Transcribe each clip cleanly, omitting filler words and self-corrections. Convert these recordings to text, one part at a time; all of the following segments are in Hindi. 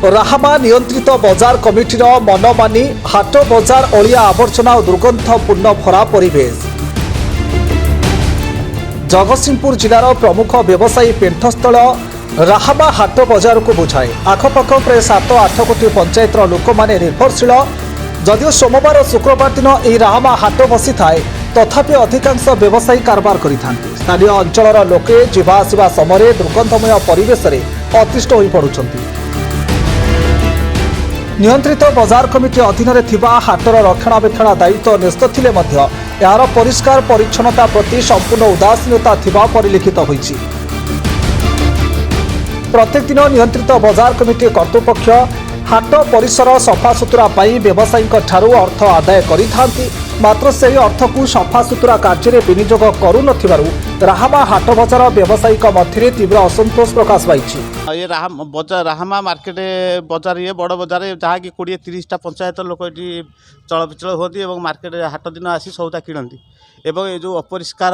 राहामा नियंत्रित बजार कमिटीर मनमानी हाट बजार अलिया आवर्जना और दुर्गंधपूर्ण भरा परिवेश। जगतसिंहपुर जिलार प्रमुख व्यवसायी पेंठस्थल राहामा हाट बजार को बुझाए। आखपाख प्राय 7-8 कोटी पंचायतर लोक माने निर्भरशील। जदिओ सोमवार और शुक्रवार दिन यह राहामा हाट बसी थाए तथापि अधिकांश व्यवसायी कारबार करिथांती। स्थानीय अंचलर लोके जीवा आसिबा समय दुर्गंधमय परिवेश रे अतिष्ठ होई पडुछंती। नियंत्रित बजार कमिटी अधीन हाटर रक्षणाबेक्षण दायित्व न्यस्त थिले मध्य यार परिष्कार परिच्छन्नता प्रति संपूर्ण उदासीनता थिबा परिलक्षित होईछि। प्रत्येक दिन नियंत्रित बजार कमिटी कर्तृपक्ष हाट परिसर सफासुतुरा पाई व्यवसायी ठारू अर्थ आदाय करिथांती। मात्र से अर्थ को सफासुतुरा कार्य विनियोग करूनथिबारु राहामा हाट बजार व्यवसायिक मध्य तीव्र असंतोष प्रकाश पाइछि। ये राहामा मार्केट बजार ये बड़ बजार जहाँ कि 20-30टा पंचायत लोक ये चलप्रचल होती और मार्केट हाट दिन आसी सौदा किणती एवं ये जो अपरिष्कार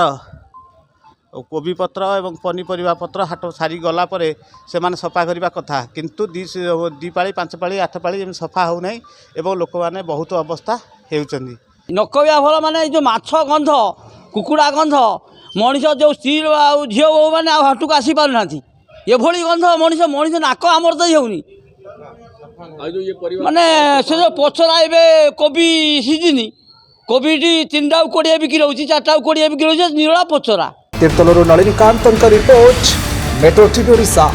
कोबी पत्र एवं पनीपरिया पत्र हाट सारी गला परे से माने सफा करने कथा किंतु 2 पाली 5 पाली 8 पाली सफा हो नहीं एवं लोक मैंने बहुत अवस्था होती नकबिया भल माने जो माछ गंध कुकुड़ा गंध मनीष जो स्त्री झील बो मैंने हाट को आसी पार ना ये गंध मनीष मनीष नाक आमर तो होनी माने से जो पचरा ए कोबी सीजन कोबीटी 3टा 20 बिक्री होची 4टा 20 बिक्री होची निरला पचरा। तीर्तलरू Nalinikant report Metro TV Odisha.